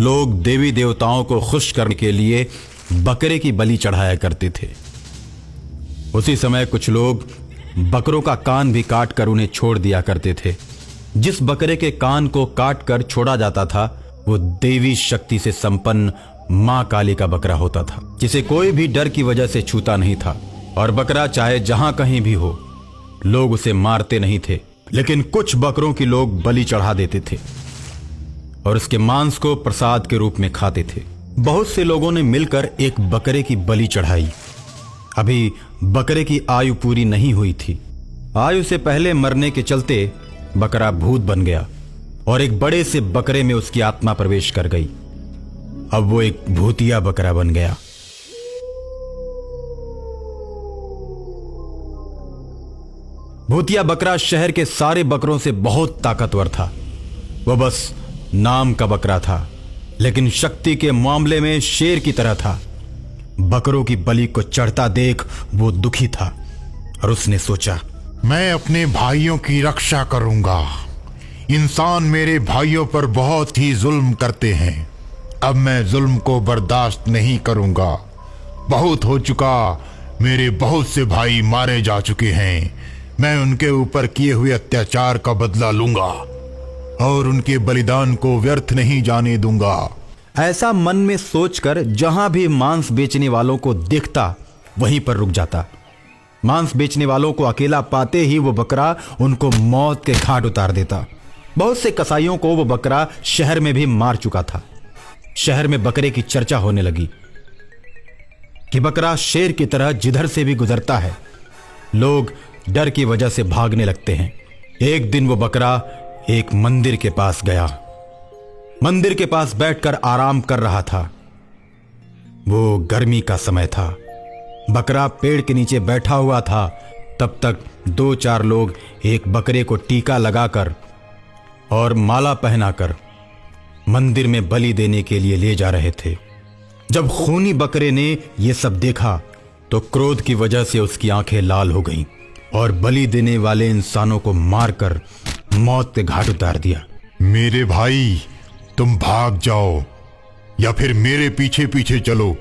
लोग देवी देवताओं को खुश करने के लिए बकरे की बलि चढ़ाया करते थे। उसी समय कुछ लोग बकरों का कान भी काट कर उन्हें छोड़ दिया करते थे। जिस बकरे के कान को काट कर छोड़ा जाता था वो देवी शक्ति से संपन्न मां काली का बकरा होता था, जिसे कोई भी डर की वजह से छूता नहीं था। और बकरा चाहे जहां कहीं भी हो, लोग उसे मारते नहीं थे, लेकिन कुछ बकरों की लोग बलि चढ़ा देते थे और उसके मांस को प्रसाद के रूप में खाते थे। बहुत से लोगों ने मिलकर एक बकरे की बलि चढ़ाई। अभी बकरे की आयु पूरी नहीं हुई थी। आयु से पहले मरने के चलते बकरा भूत बन गया और एक बड़े से बकरे में उसकी आत्मा प्रवेश कर गई। अब वो एक भूतिया बकरा बन गया। भूतिया बकरा शहर के सारे बकरों से बहुत ताकतवर था। वह बस नाम का बकरा था, लेकिन शक्ति के मामले में शेर की तरह था। बकरों की बलि को चढ़ता देख वो दुखी था और उसने सोचा, मैं अपने भाइयों की रक्षा करूंगा। इंसान मेरे भाइयों पर बहुत ही जुल्म करते हैं। अब मैं जुल्म को बर्दाश्त नहीं करूंगा। बहुत हो चुका। मेरे बहुत से भाई मारे जा चुके हैं। मैं उनके ऊपर किए हुए अत्याचार का बदला लूंगा और उनके बलिदान को व्यर्थ नहीं जाने दूंगा। ऐसा मन में सोचकर जहां भी मांस बेचने वालों को देखता वहीं पर रुक जाता। मांस बेचने वालों को अकेला पाते ही वो बकरा उनको मौत के घाट उतार देता। बहुत से कसाईयों को वो बकरा शहर में भी मार चुका था। शहर में बकरे की चर्चा होने लगी कि बकरा शेर की तरह जिधर से भी गुजरता है। लोग डर की वजह से भागने लगते हैं। एक दिन वो बकरा एक मंदिर के पास गया। मंदिर के पास बैठकर आराम कर रहा था। वो गर्मी का समय था। बकरा पेड़ के नीचे बैठा हुआ था। तब तक 2-4 लोग एक बकरे को टीका लगाकर और माला पहनाकर मंदिर में बलि देने के लिए ले जा रहे थे। जब खूनी बकरे ने यह सब देखा तो क्रोध की वजह से उसकी आंखें लाल हो गईं और बलि देने वाले इंसानों को मारकर मौत के घाट उतार दिया। मेरे भाई, तुम भाग जाओ या फिर मेरे पीछे पीछे चलो।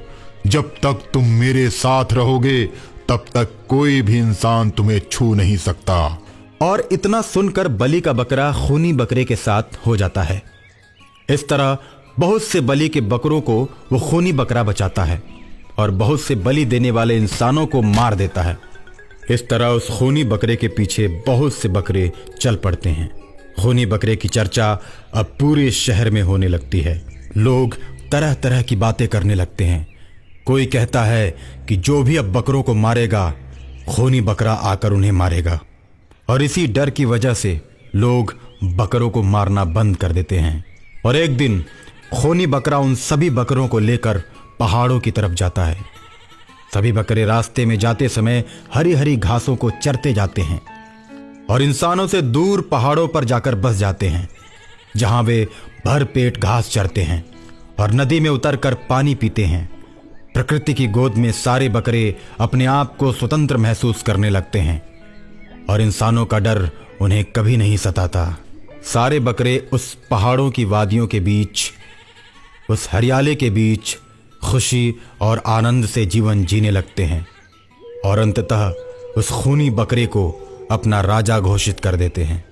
जब तक तुम मेरे साथ रहोगे तब तक कोई भी इंसान तुम्हें छू नहीं सकता। और इतना सुनकर बलि का बकरा खूनी बकरे के साथ हो जाता है। इस तरह बहुत से बलि के बकरों को वो खूनी बकरा बचाता है और बहुत से बलि देने वाले इंसानों को मार देता है। इस तरह उस खूनी बकरे के पीछे बहुत से बकरे चल पड़ते हैं। खूनी बकरे की चर्चा अब पूरे शहर में होने लगती है। लोग तरह तरह की बातें करने लगते हैं। कोई कहता है कि जो भी अब बकरों को मारेगा, खूनी बकरा आकर उन्हें मारेगा। और इसी डर की वजह से लोग बकरों को मारना बंद कर देते हैं। और एक दिन खूनी बकरा उन सभी बकरों को लेकर पहाड़ों की तरफ जाता है। सभी बकरे रास्ते में जाते समय हरी हरी घासों को चरते जाते हैं और इंसानों से दूर पहाड़ों पर जाकर बस जाते हैं, जहां वे भर पेट घास चरते हैं और नदी में उतरकर पानी पीते हैं। प्रकृति की गोद में सारे बकरे अपने आप को स्वतंत्र महसूस करने लगते हैं और इंसानों का डर उन्हें कभी नहीं सताता। सारे बकरे उस पहाड़ों की वादियों के बीच, उस हरियाली के बीच खुशी और आनंद से जीवन जीने लगते हैं और अंततः उस खूनी बकरे को अपना राजा घोषित कर देते हैं।